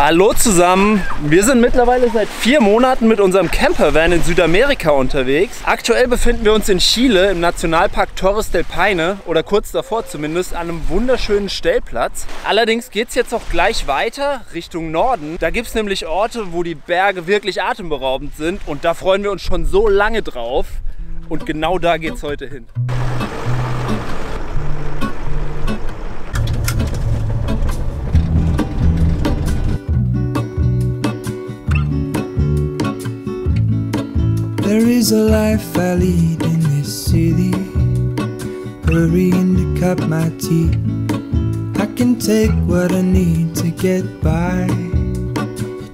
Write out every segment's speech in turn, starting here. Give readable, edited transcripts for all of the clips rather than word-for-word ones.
Hallo zusammen! Wir sind mittlerweile seit 4 Monaten mit unserem Campervan in Südamerika unterwegs. Aktuell befinden wir uns in Chile im Nationalpark Torres del Paine oder kurz davor zumindest an einem wunderschönen Stellplatz. Allerdings geht es jetzt auch gleich weiter Richtung Norden. Da gibt es nämlich Orte, wo die Berge wirklich atemberaubend sind und da freuen wir uns schon so lange drauf. Und genau da geht es heute hin. There is a life I lead in this city, hurrying to cut my teeth. I can take what I need to get by.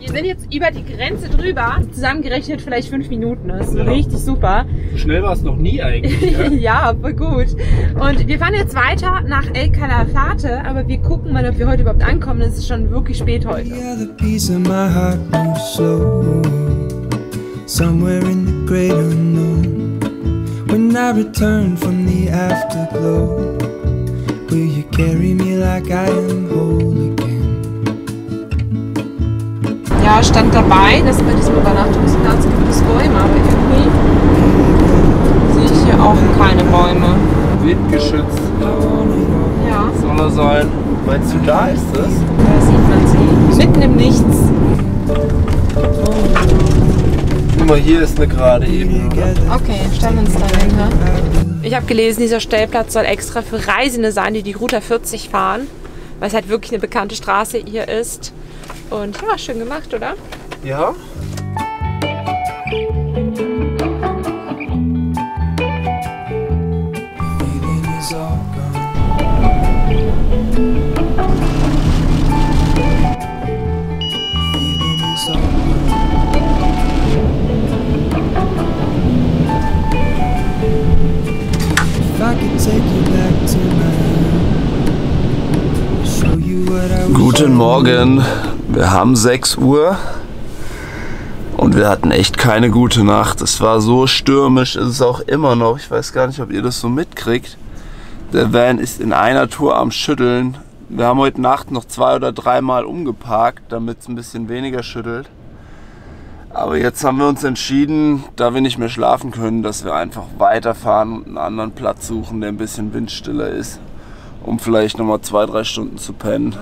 Wir sind jetzt über die Grenze drüber, zusammengerechnet vielleicht 5 Minuten, das ist richtig super. So schnell war es noch nie eigentlich. Ja? Ja, voll gut. Und wir fahren jetzt weiter nach El Calafate, aber wir gucken mal, ob wir heute überhaupt ankommen, es ist schon wirklich spät heute. The other piece of my heart moves slow, somewhere in the great unknown. When I return from the afterglow, will you carry me like I am whole again? Ja, stand dabei, dass bei diesem Übernachtungsplatz gibt es Bäume, aber irgendwie sehe ich hier auch keine Bäume. Windgeschützt. Ja. Soll er sein? Meinst du, da ist es? Da sieht man sie. Mitten im Nichts. Guck mal, hier ist eine gerade Ebene, oder? Okay, stellen wir uns da hin. Ne? Ich habe gelesen, dieser Stellplatz soll extra für Reisende sein, die die Route 40 fahren, weil es halt wirklich eine bekannte Straße hier ist. Und ja, schön gemacht, oder? Ja. Guten Morgen, wir haben 6 Uhr und wir hatten echt keine gute Nacht. Es war so stürmisch, ist es auch immer noch. Ich weiß gar nicht, ob ihr das so mitkriegt. Der Van ist in einer Tour am Schütteln. Wir haben heute Nacht noch 2 oder 3 Mal umgeparkt, damit es ein bisschen weniger schüttelt. Aber jetzt haben wir uns entschieden, da wir nicht mehr schlafen können, dass wir einfach weiterfahren und einen anderen Platz suchen, der ein bisschen windstiller ist, um vielleicht nochmal 2, 3 Stunden zu pennen.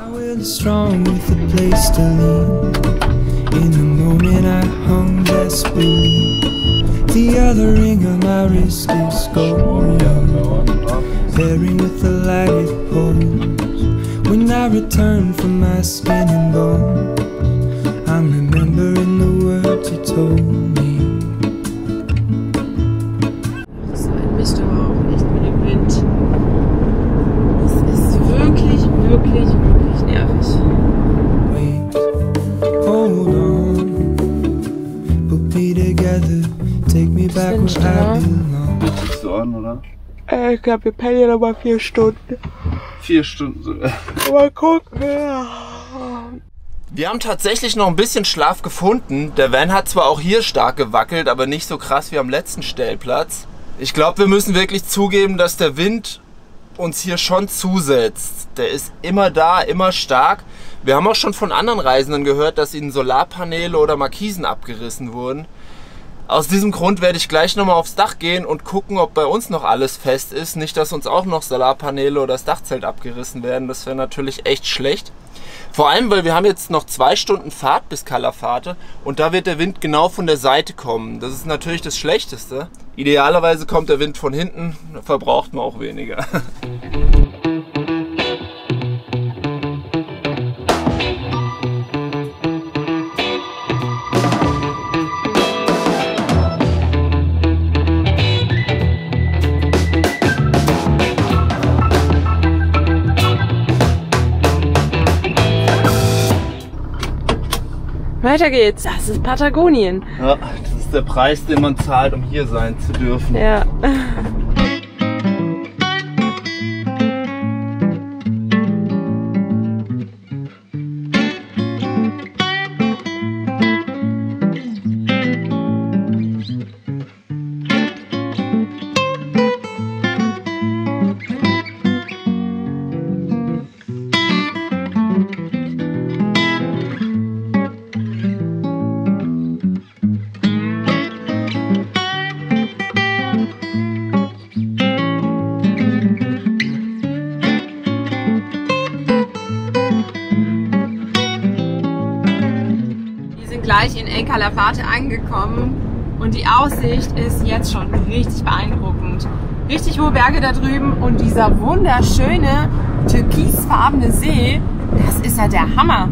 I'm remembering the words you told me. So ein Mist, aber auch echt mit dem Wind. Es ist wirklich, wirklich, wirklich nervig. Wait, hold on, put me together, take me back where I belong. Bist du an, oder? Ich glaube, wir pennen ja noch mal 4 Stunden. 4 Stunden sogar. Mal gucken. Wir haben tatsächlich noch ein bisschen Schlaf gefunden. Der Van hat zwar auch hier stark gewackelt, aber nicht so krass wie am letzten Stellplatz. Ich glaube, wir müssen wirklich zugeben, dass der Wind uns hier schon zusetzt. Der ist immer da, immer stark. Wir haben auch schon von anderen Reisenden gehört, dass ihnen Solarpaneele oder Markisen abgerissen wurden. Aus diesem Grund werde ich gleich nochmal aufs Dach gehen und gucken, ob bei uns noch alles fest ist. Nicht, dass uns auch noch Solarpaneele oder das Dachzelt abgerissen werden. Das wäre natürlich echt schlecht. Vor allem, weil wir haben jetzt noch 2 Stunden Fahrt bis Calafate und da wird der Wind genau von der Seite kommen. Das ist natürlich das Schlechteste. Idealerweise kommt der Wind von hinten, da verbraucht man auch weniger. Weiter geht's. Das ist Patagonien. Ja, das ist der Preis, den man zahlt, um hier sein zu dürfen. Ja. sind gleich in El Calafate angekommen und die Aussicht ist jetzt schon richtig beeindruckend. Richtig hohe Berge da drüben und dieser wunderschöne türkisfarbene See, das ist ja der Hammer.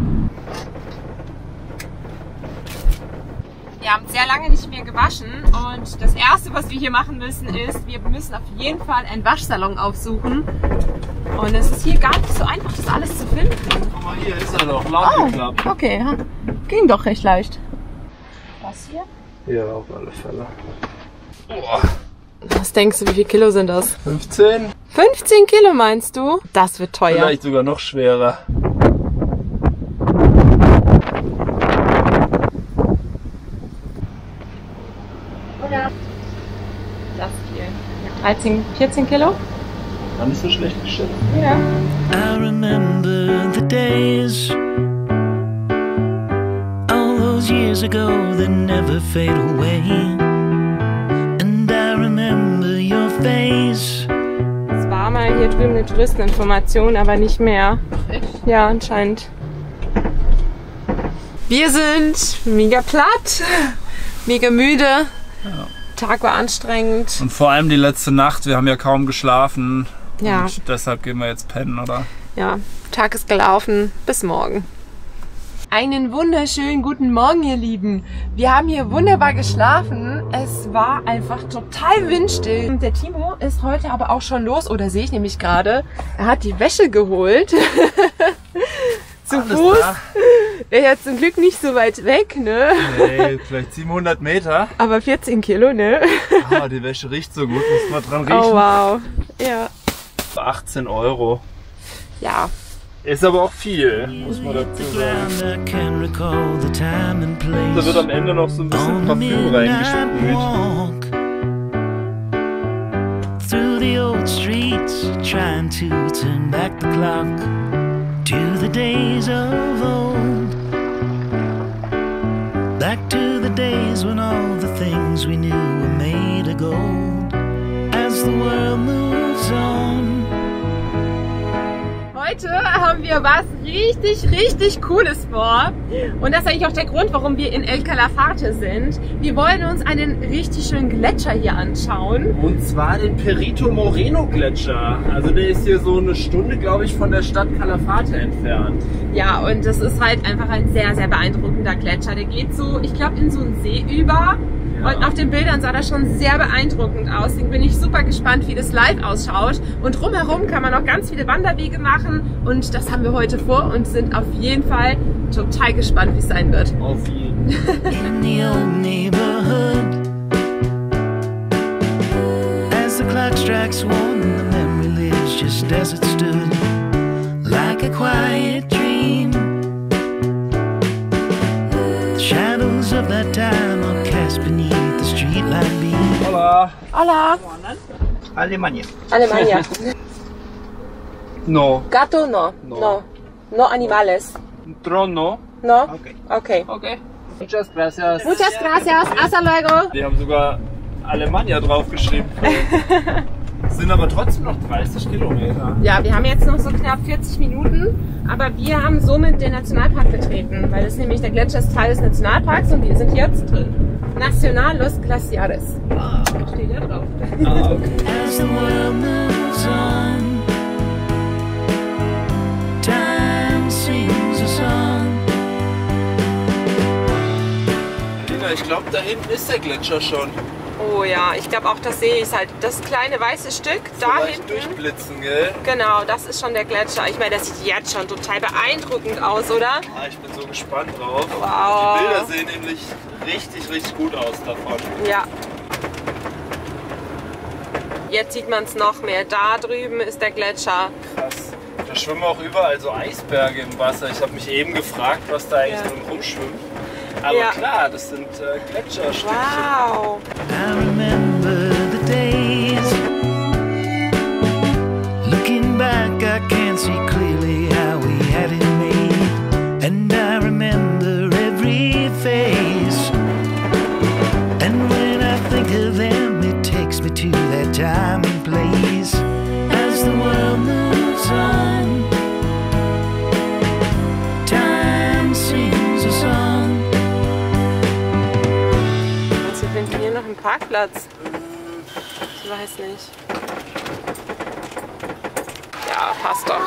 Wir haben sehr lange nicht mehr gewaschen und das erste, was wir hier machen müssen, ist, wir müssen auf jeden Fall einen Waschsalon aufsuchen. Und es ist hier gar nicht so einfach, das alles zu finden. Guck mal, hier ist er doch, laut geklappt. Okay, ja. Ging doch recht leicht. Was hier? Ja, auf alle Fälle. Boah. Was denkst du, wie viel Kilo sind das? 15? 15 Kilo meinst du? Das wird teuer. Vielleicht sogar noch schwerer. Das viel. 13, 14 Kilo? War nicht so schlecht geschätzt. Ja. I remember the days, all those years ago that never fade away. And I remember your face. Es war mal hier drüben eine Touristeninformation, aber nicht mehr. Echt? Ja, anscheinend. Wir sind mega platt, mega müde. Ja. Tag war anstrengend. Und vor allem die letzte Nacht, wir haben ja kaum geschlafen. Ja. Und deshalb gehen wir jetzt pennen, oder? Ja, Tag ist gelaufen. Bis morgen. Einen wunderschönen guten Morgen, ihr Lieben. Wir haben hier wunderbar geschlafen. Es war einfach total windstill. Der Timo ist heute aber auch schon los, oder sehe ich nämlich gerade. Er hat die Wäsche geholt. Zu Fuß. Wäre ja zum Glück nicht so weit weg, ne? Nee, vielleicht 700 Meter. Aber 14 Kilo, ne? Ah, die Wäsche riecht so gut, muss man dran riechen. Oh wow. Ja. 18 Euro. Ja. Ist aber auch viel, muss man dazu sagen. I can recall the time and place. Da wird am Ende noch so ein bisschen Parfüm reingesprüht. Walk through the old streets, trying to turn back the clock to the days of old. Back to the days when all the things we knew were made of gold. As the world moves on. Heute haben wir was richtig Cooles vor. Und das ist eigentlich auch der Grund, warum wir in El Calafate sind. Wir wollen uns einen richtig schönen Gletscher hier anschauen. Und zwar den Perito Moreno Gletscher. Also der ist hier so eine Stunde, glaube ich, von der Stadt Calafate entfernt. Ja, und das ist halt einfach ein sehr beeindruckender Gletscher. Der geht so, ich glaube, in so einen See über. Ja. Und auf den Bildern sah das schon sehr beeindruckend aus. Deswegen bin ich super gespannt, wie das live ausschaut. Und drumherum kann man noch ganz viele Wanderwege machen. Und das haben wir heute vor und sind auf jeden Fall total gespannt, wie es sein wird. Auf jeden Fall. In the old neighborhood, as the clock strikes one, the memory lives just as it stood, like a quiet dream. The shadows of that time are cast beneath the streetlight beam. Hola. Hola. Alemania. Alemania. No. Gato no. No. No animales. Trono. No? Okay. Okay. Okay. Muchas gracias. Muchas gracias. Hasta luego. Die haben sogar Alemania draufgeschrieben. Sind aber trotzdem noch 30 Kilometer. Ja, wir haben jetzt noch so knapp 40 Minuten, aber wir haben somit den Nationalpark betreten, weil das nämlich der Gletscher ist Teil des Nationalparks und wir sind jetzt drin. Nacional Los Glaciares. Ah. Steht ja drauf. Ah, okay. As the world moves on, time sings a song. Alina, ich glaube, da hinten ist der Gletscher schon. Oh ja, ich glaube auch, das sehe ich halt. Das kleine weiße Stück da Vielleicht hinten. durchblitzen, gell? Genau, das ist schon der Gletscher. Ich meine, das sieht jetzt schon total beeindruckend aus, oder? Ah, ich bin so gespannt drauf. Wow. Die Bilder sehen nämlich richtig gut aus davon. Ja. Jetzt sieht man es noch mehr. Da drüben ist der Gletscher. Krass. Da schwimmen auch überall so Eisberge im Wasser. Ich habe mich eben gefragt, was da eigentlich drin rumschwimmt. Aber Ja. klar, das sind Gletscherstückchen. Wow. I remember the days. Looking back, I can't see clearly how we had it made. And I remember every face. And when I think of them, it takes me to that time and place. As the world moves on, time sings a song. Parkplatz? Ich weiß nicht. Ja, passt doch.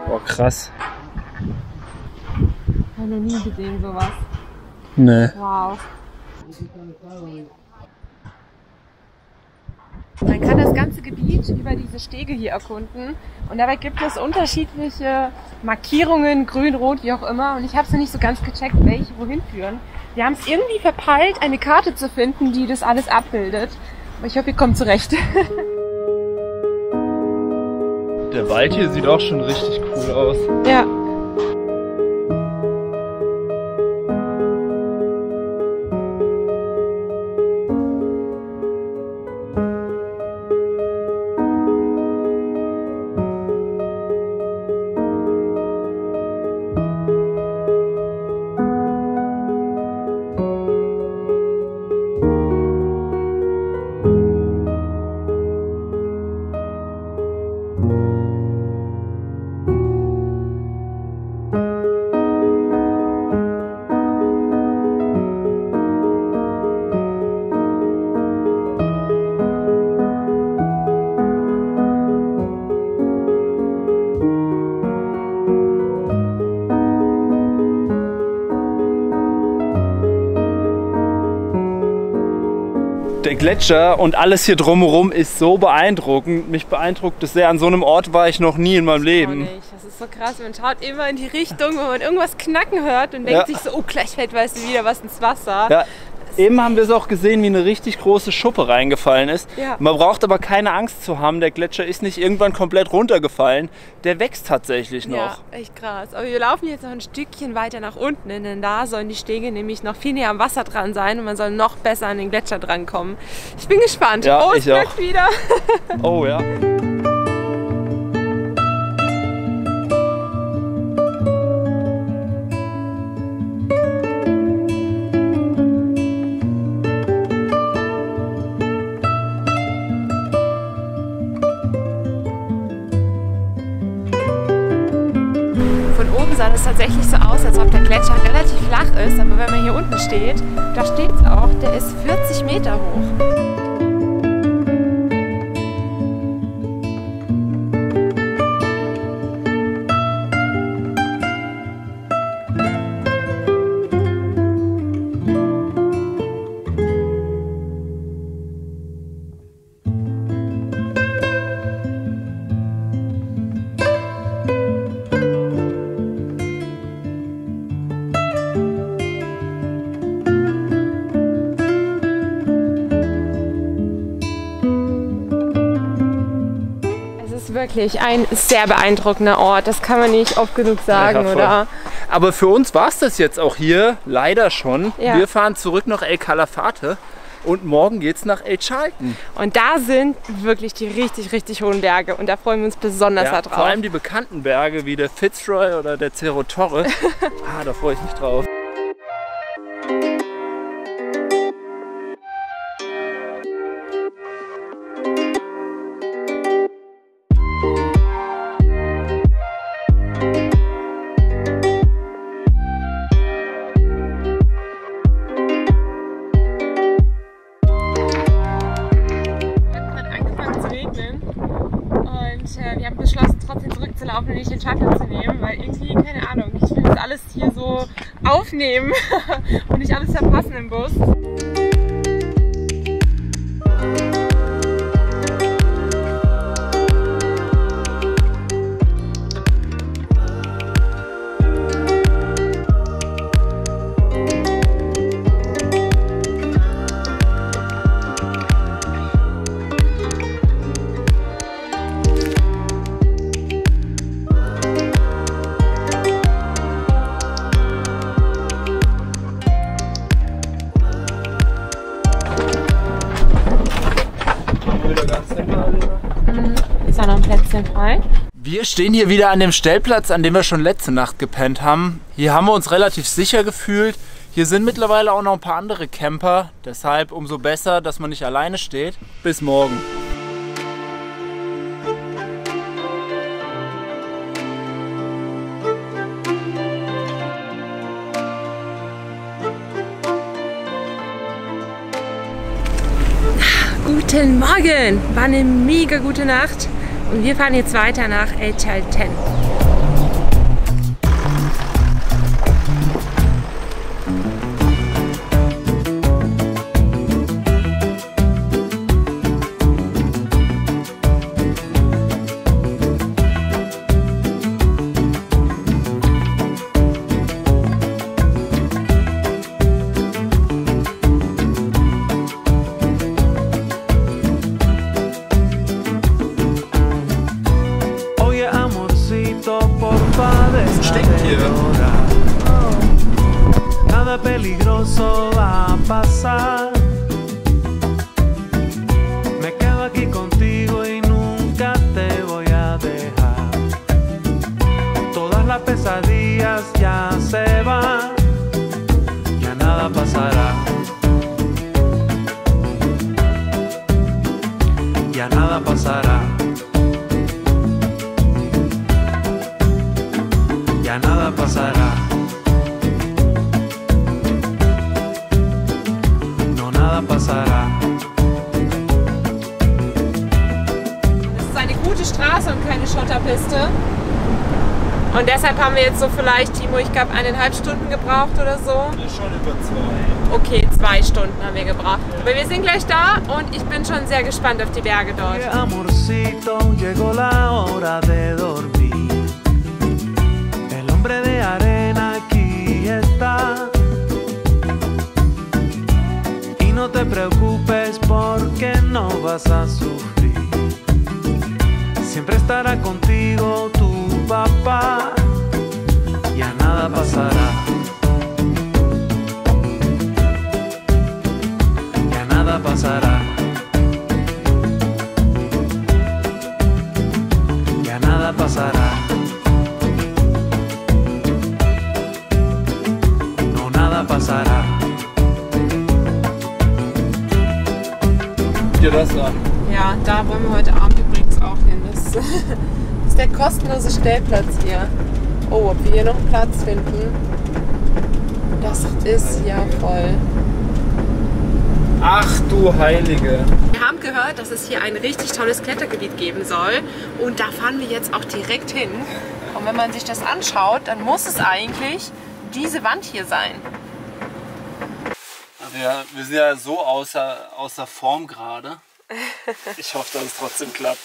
Boah, krass. Ich habe noch nie gesehen sowas. Nee. Wow. Man kann das ganze Gebiet über diese Stege hier erkunden und dabei gibt es unterschiedliche Markierungen, grün, rot, wie auch immer, und ich habe es nicht so ganz gecheckt, welche wohin führen. Wir haben es irgendwie verpeilt, eine Karte zu finden, die das alles abbildet, aber ich hoffe, ihr kommt zurecht. Der Wald hier sieht auch schon richtig cool aus. Ja. Der Gletscher und alles hier drumherum ist so beeindruckend. Mich beeindruckt es sehr. An so einem Ort war ich noch nie in meinem Leben. Das ist so krass. Man schaut immer in die Richtung, wo man irgendwas knacken hört und denkt sich so, oh, gleich fällt wieder was ins Wasser. Ja. Eben haben wir es auch gesehen, wie eine richtig große Schuppe reingefallen ist. Ja. Man braucht aber keine Angst zu haben. Der Gletscher ist nicht irgendwann komplett runtergefallen. Der wächst tatsächlich noch. Ja, echt krass. Aber wir laufen jetzt noch ein Stückchen weiter nach unten, denn da sollen die Stege nämlich noch viel näher am Wasser dran sein und man soll noch besser an den Gletscher drankommen. Ich bin gespannt. Ja, oh, es wirkt wieder. Oh ja. Sah das tatsächlich so aus, als ob der Gletscher relativ flach ist, aber wenn man hier unten steht, da steht es auch, der ist 40 Meter hoch. Wirklich ein sehr beeindruckender Ort, das kann man nicht oft genug sagen, ja, oder? Aber für uns war es das jetzt auch hier, leider schon. Ja. Wir fahren zurück nach El Calafate und morgen geht es nach El Chalten. Und da sind wirklich die richtig, richtig hohen Berge und da freuen wir uns besonders drauf. Vor allem die bekannten Berge wie der Fitzroy oder der Cerro Torre. Da freue ich mich drauf. Wir haben beschlossen, trotzdem zurückzulaufen und nicht den Shuttle zu nehmen, weil irgendwie, keine Ahnung, ich will das alles hier so aufnehmen und nicht alles verpassen im Bus. Ist da noch ein Plätzchen frei? Wir stehen hier wieder an dem Stellplatz, an dem wir schon letzte Nacht gepennt haben. Hier haben wir uns relativ sicher gefühlt. Hier sind mittlerweile auch noch ein paar andere Camper, deshalb umso besser, dass man nicht alleine steht. Bis morgen. Guten Morgen! War eine mega gute Nacht und wir fahren jetzt weiter nach El Chaltén. Nada peligroso va a pasar. Me quedo aquí contigo y nunca te voy a dejar. Todas las pesadillas ya se van, ya nada pasará. Ya nada pasará. Ya nada pasará. No, nada pasará. Das ist eine gute Straße und keine Schotterpiste. Und deshalb haben wir jetzt so vielleicht, Timo, ich glaube 1,5 Stunden gebraucht oder so. Schon über 2. Okay, 2 Stunden haben wir gebraucht. Aber wir sind gleich da und ich bin schon sehr gespannt auf die Berge dort. Amorcito, llegó la hora de dormir. El hombre de arena aquí está. Y no te preocupes porque no vas a sufrir. Siempre estará contigo tu papá. Ya nada pasará. Ya nada pasará. Ya nada pasará. No, nada pasará. Dir das an. Ja, da wollen wir heute Abend übrigens auch hin. Das ist der kostenlose Stellplatz hier. Oh, ob wir hier noch Platz finden? Das ist ja voll. Ach du Heilige. Wir haben gehört, dass es hier ein richtig tolles Klettergebiet geben soll und da fahren wir jetzt auch direkt hin. Und wenn man sich das anschaut, dann muss es eigentlich diese Wand hier sein. Wir sind ja so außer Form gerade. Ich hoffe, dass es trotzdem klappt.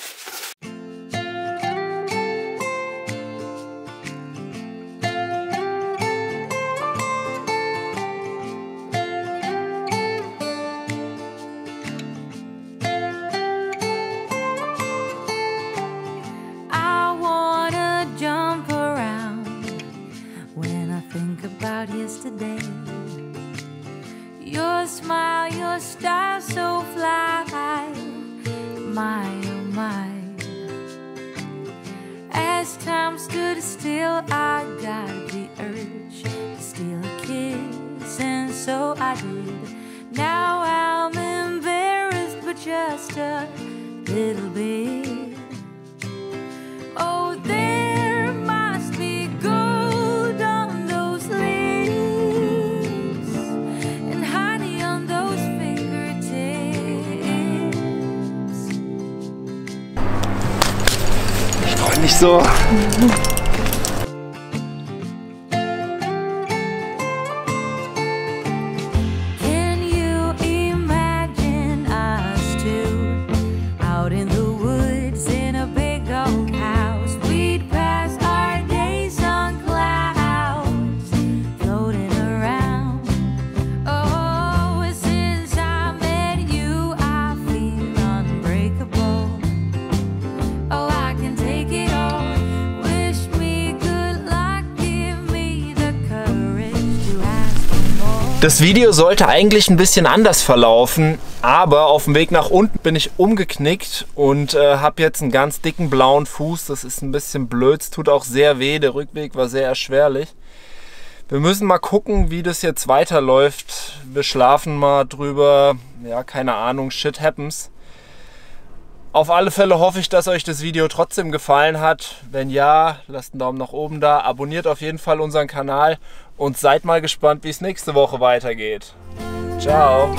I wanna jump around when I think about yesterday. Your smile, your style so fly, my oh my. As time stood still, I got the urge to steal a kiss, and so I did. Now I'm embarrassed, but just a little bit. Oh, there must be gold on those lips and honey on those fingertips. Freu mich so. Can you imagine us two out in the woods in a big old house? We'd pass our days on clouds floating around. Oh, since I met you, I feel unbreakable. Oh, I can take it all. Wish me good luck, give me the courage to ask for more. Das Video sollte eigentlich ein bisschen anders verlaufen, aber auf dem Weg nach unten bin ich umgeknickt und habe jetzt einen ganz dicken blauen Fuß. Das ist ein bisschen blöd, es tut auch sehr weh, der Rückweg war sehr erschwerlich. Wir müssen mal gucken, wie das jetzt weiterläuft. Wir schlafen mal drüber. Ja, keine Ahnung, shit happens. Auf alle Fälle hoffe ich, dass euch das Video trotzdem gefallen hat. Wenn ja, lasst einen Daumen nach oben da. Abonniert auf jeden Fall unseren Kanal und seid mal gespannt, wie es nächste Woche weitergeht. Ciao!